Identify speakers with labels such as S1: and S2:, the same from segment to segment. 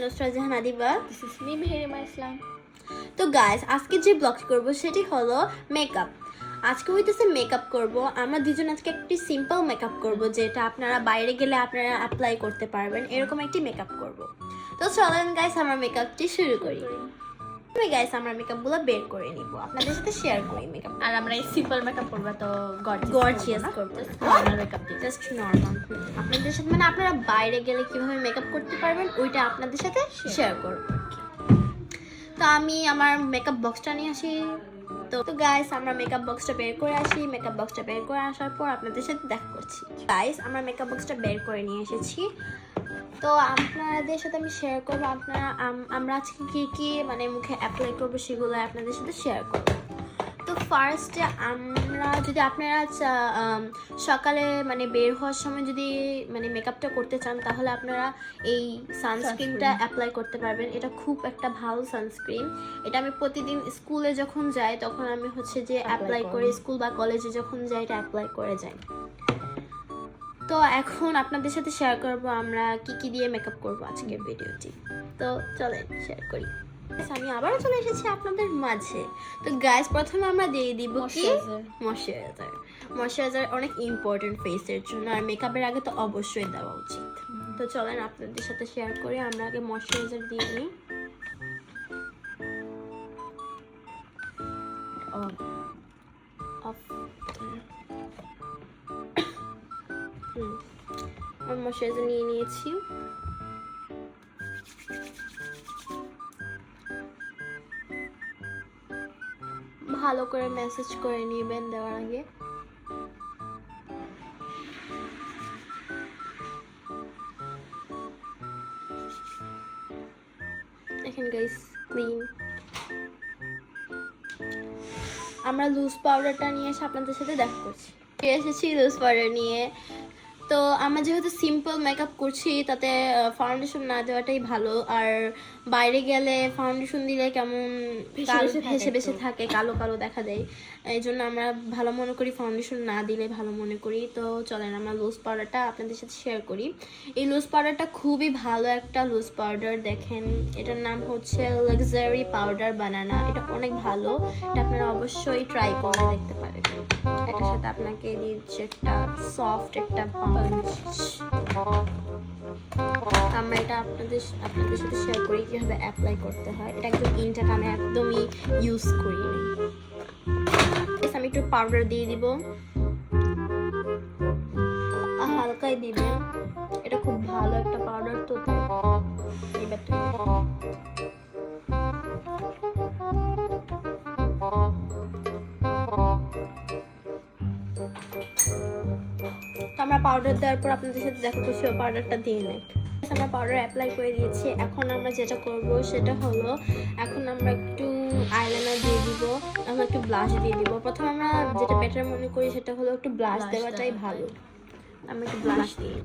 S1: Nusrat Jahan Adiba.
S2: This is me Meherima Islam.
S1: তো guys, আজকে যে ব্লগ করব সেটি হলো মেকআপ। আজকে হইতেছে মেকআপ করব। আমরা দুজন আজকে একটি সিম্পল মেকআপ করব, যেটা আপনারা বাইরে গেলে আপনারা অ্যাপ্লাই করতে পারবেন, এরকম একটি মেকআপ করব। তো চলেন গাইস, আমরা মেকআপটি শুরু করি। আমি গাইস আমরা মেকআপগুলো বের করে নিব, আপনাদের সাথে শেয়ার করি মেকআপ।
S2: আর আমরা এই সিম্পল মেকআপ করব, তো
S1: গর্জিয়াস করব,
S2: নরমাল মেকআপ দিয়ে।
S1: Just normal. আপনাদের সাথে মানে আপনারা বাইরে গেলে কিভাবে মেকআপ করতে পারবেন ওইটা আপনাদের সাথে শেয়ার করব। তো আমি আমার মেকআপ বক্সটা নিয়ে আসি। তো গাইস আমরা মেকআপ বক্সটা বের করে আসি। মেকআপ বক্সটা বের করে আসার পর আপনাদের সাথে দেখা করছি। গাইস আমরা মেকআপ বক্সটা বের করে নিয়ে এসেছি। তো আপনাদের সাথে আমি শেয়ার করবো আমরা আজকে কি কি মানে মুখে অ্যাপ্লাই করবো সেগুলো আপনাদের সাথে শেয়ার করবো। তো ফার্স্টে আপনারা সকালে মানে বের হওয়ার সময় যদি মানে মেকআপটা করতে চান, তাহলে আপনারা এই সানস্ক্রিনটা অ্যাপ্লাই করতে পারবেন। এটা খুব একটা ভালো সানস্ক্রিন। এটা আমি প্রতিদিন স্কুলে যখন যাই তখন আমি হচ্ছে যে অ্যাপ্লাই করে, স্কুল বা কলেজে যখন যাই এটা অ্যাপ্লাই করে যাই। তো এখন আপনাদের সাথে শেয়ার করব আমরা কি কি দিয়ে মেকআপ করব আজকের ভিডিওটি। তো চলেন শেয়ার করি। আমি আবারও চলে এসেছি আপনাদের মাঝে। তো গাইস প্রথমে আমরা দিয়ে দিব কি ময়শ্চারাইজার। ময়শ্চারাইজার অনেক ইম্পর্টেন্ট ফেসের জন্য, আর মেকআপের আগে তো অবশ্যই দেওয়া উচিত। তো চলেন আপনাদের সাথে শেয়ার করি। আমরা আগে ময়শ্চারাইজার দিয়ে নিই। ময়শ্চারাইজার নিয়ে নিয়েছি। ভালো করে ম্যাসেজ করে নেবেন দেওয়ার আগে। দেখেন গাইস ক্লিন। আমরা লুজ পাউডারটা নিয়ে এসে আপনাদের সাথে দেখা করছি। এসেছি লুজ পাউডার নিয়ে। তো আমরা যেহেতু সিম্পল মেকআপ করছি, তাতে ফাউন্ডেশন না দেওয়াটাই ভালো। আর বাইরে গেলে ফাউন্ডেশন দিলে কেমন ভেসে ভেসে থাকে, কালো কালো দেখা দেয়। এই জন্য আমরা ভালো মনে করি ফাউন্ডেশন না দিলে ভালো মনে করি। তো চলেন আমরা লুজ পাউডারটা আপনাদের সাথে শেয়ার করি। এই লুজ পাউডারটা খুবই ভালো একটা লুজ পাউডার। দেখেন এটার নাম হচ্ছে লাক্সারি পাউডার বানানা। এটা অনেক ভালো, এটা আপনারা অবশ্যই ট্রাই করে দেখতে পারেন। এটার সাথে আপনাকে দিচ্ছে একটা সফট একটা পাঞ্চ। আমরা এটা আপনাদের সাথে শেয়ার করি কিভাবে অ্যাপ্লাই করতে হয়। এটা একদম ইনটেক, আমি একদমই ইউজ করি। আমি একটু পাউডার দিয়ে দিব, হালকাই দিবেন। এটা খুব ভালো একটা পাউডার। তো আমরা পাউডার দেওয়ার পর আপনাদের সাথে দেখা করছি পাউডারটা দিয়ে নেই। আমরা পাউডার অ্যাপ্লাই করে দিয়েছি। এখন আমরা যেটা করব সেটা হলো, এখন আমরা একটু আইলাইনার দিয়ে দিব, আমরা একটু ব্লাশ দিয়ে দিব। প্রথমে আমরা যেটা বেটার মনে করি সেটা হলো একটু ব্লাশ দেওয়াটাই ভালো। আমরা একটু ব্লাশ দিই,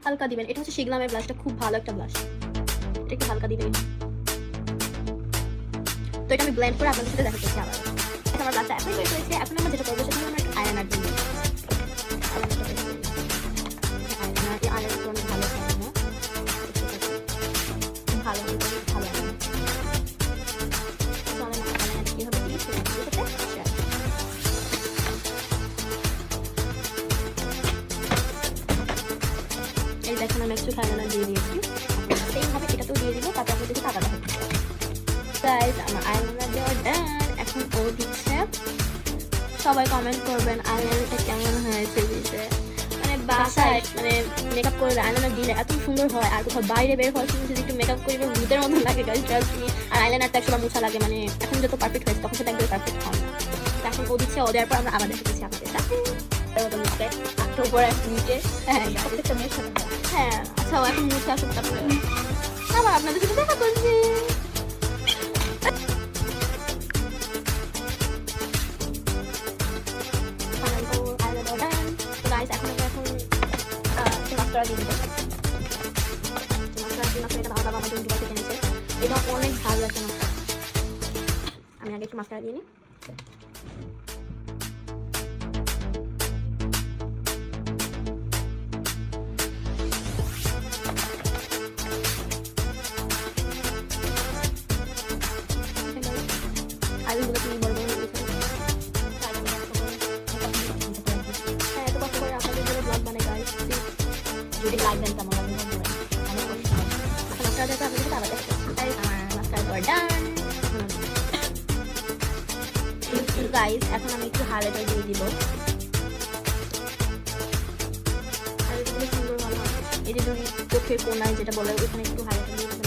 S1: হালকা দিবেন। এটা হচ্ছে শিগলামের ব্লাশটা, খুব ভালো একটা ব্লাশ। এটা একটু হালকা দিবেন। তো এটা আমি ব্লেন্ড করে আপনাদের সাথে দেখা করছি আবার। আমার ব্লাশটা অ্যাপ্লাই করে ফেলেছি। এখন আমরা যেটা করবো সেটা হলো আমরা একটু আইলাইনার দিয়ে দিই। এই দেখুন আমি একটু আইলাইনার দিয়ে দিয়েছি। সেইভাবে এটাতেও দিয়ে দিব, তাতে আপনাদের টাকা দেখা গাইস আমার আইলাইনার দেওয়া ডান। এখন ও দিচ্ছে। সবাই কমেন্ট করবেন আইলাইনারটা কেমন হয়েছে দিতে। মানে বাসায় মানে মেকআপ করে আইলাইনার দিলে এত সুন্দর হয়, আর কোথাও বাইরে বের হওয়ার সময় যদি একটু মেকআপ করি ভূতের মতন লাগে গাইস। আর আইলাইনারটা একশোবার মোছা লাগে, মানে এখন যত পারফেক্ট হয়েছে তখন সেটা একদম পারফেক্ট হয় না। এখন ও দিচ্ছে, ও দেওয়ার পর আমরা আবার দেখেছি আপনাদের সাথে নিচে। হ্যাঁ আচ্ছা, এখন মুছে আসুক, তারপরে আবার আপনাদের সাথে দেখা করছি। এখন মাস্কারা দিয়ে দিব। এটা ভালো আমার জন্য থেকে নিচ্ছে। এটা অনেক ভালো একটা মাস্কারা। আমি আগে একটু মাস্কারা দিয়ে নিই। বলবেন কেমন লাগে বলবেন। এখন আপনারা দেখো আপনাদের সাথে আবার দেখা হচ্ছে। আমার মাস্কারা করা ডান। গাইস এখন আমি একটু হাইলাইটার দিয়ে দিব। আর এটা খুব সুন্দর ভালো এই যে চোখের কোনায় যেটা বলে ওখানে একটু হাইলাইটার দিয়ে দিবেন।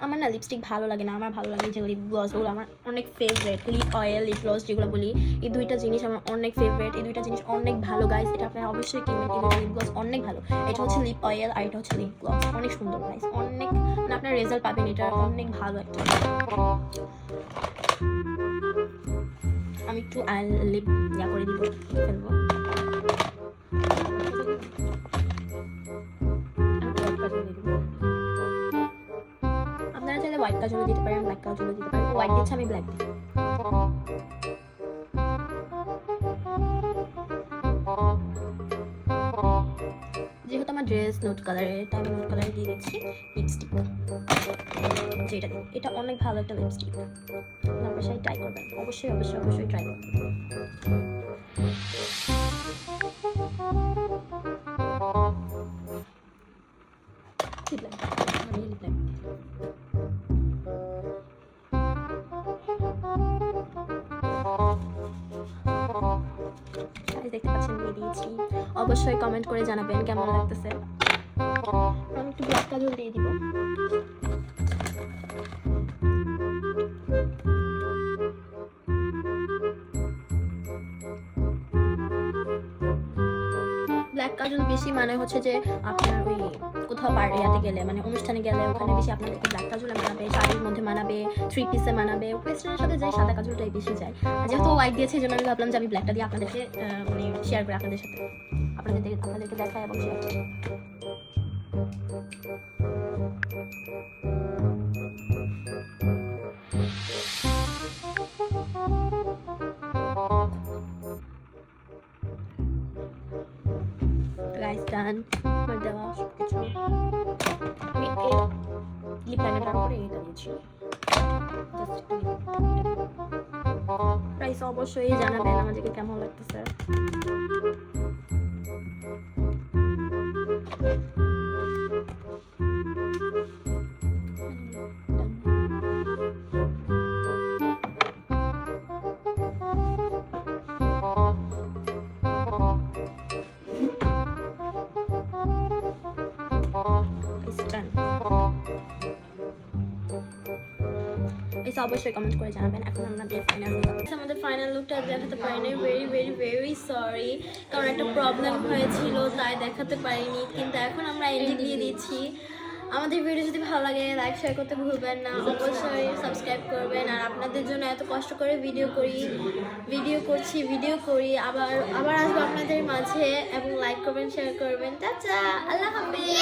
S1: আমার না লিপস্টিক ভালো লাগে না, আমার ভালো লাগে যে লিপ গ্লসগুলো আমার অনেক favourite. Lip oil, lip gloss যেগুলো বলি, এই দুইটা জিনিস আমার অনেক ফেভারিট। এই দুইটা জিনিস অনেক ভালো গাইস, এটা আপনারা অবশ্যই কিনবেন। এই দুইটা লিপ গ্লস অনেক ভালো। এটা হচ্ছে লিপ অয়েল আর এটা হচ্ছে লিপ গ্লস, অনেক সুন্দর গাইস, অনেক মানে আপনার রেজাল্ট পাবেন, এটা অনেক ভালো একটা। আমি একটু লিপ ইয়া করে দিব, ফেলবো। আপনারা চাইলে হোয়াইট কাজলও দিতে পারেন, ব্ল্যাক কাজলও দিতে পারেন। হোয়াইট দিচ্ছে, আমি ব্ল্যাক দিই। যেহেতু আমার ড্রেস নোট কালারে, এটা আমি নোট কালারে দিয়ে দিচ্ছি লিপস্টিক, যেটা দিই। এটা অনেক ভালো একটা লিপস্টিক, আপনার বাসায় ট্রাই করবেন, অবশ্যই অবশ্যই অবশ্যই ট্রাই করবেন। দেখতে পাচ্ছেন দিয়ে দিয়েছি, অবশ্যই কমেন্ট করে জানাবেন কেমন লাগতেছে। আমি একটু ব্ল্যাক কাজল দিয়ে দিব। ব্ল্যাক কাজল বেশি মানে হচ্ছে যে আপনার ওই কোথাও পার্টিতে গেলে, মানে অনুষ্ঠানে গেলে ওখানে বেশি আপনাদেরকে ব্ল্যাক কাজলে মানাবে, শাড়ির মধ্যে মানাবে, থ্রি পিসে মানাবে। ওয়েস্টার্নের সাথে যাই সাদা কাজলটাই বেশি যায়। যেহেতু হোয়াইট দিয়েছে এই জন্য আমি ভাবলাম যে আমি ব্ল্যাকটা দিয়ে আপনাদেরকে মানে শেয়ার করে আপনাদের সাথে, আপনাদেরকে দেখাই এবং শেয়ার করি। গাইস ডান আমার দেওয়া সবকিছু। আমি লিপ লাইনারটার উপরে এটা দিয়েছি। প্রাইস অবশ্যই জানাবেন আমাদেরকে কেমন লাগতেছে। অবশ্যই কমেন্ট করে জানাবেন। এখন আমাদের ফাইনাল লুকটা দেখাতে পারিনি, ভেরি ভেরি ভেরি সরি, কারণ একটা প্রবলেম হয়েছিল তাই দেখাতে পারিনি। কিন্তু এখন আমরা এন্ডিং দিয়ে দিচ্ছি। আমাদের ভিডিও যদি ভালো লাগে লাইক শেয়ার করতে ভুলবেন না, অবশ্যই সাবস্ক্রাইব করবেন। আর আপনাদের জন্য এত কষ্ট করে ভিডিও করি আবার আসবো আপনাদের মাঝে, এবং লাইক করবেন, শেয়ার করবেন। টাটা, আল্লাহ হাফেজ।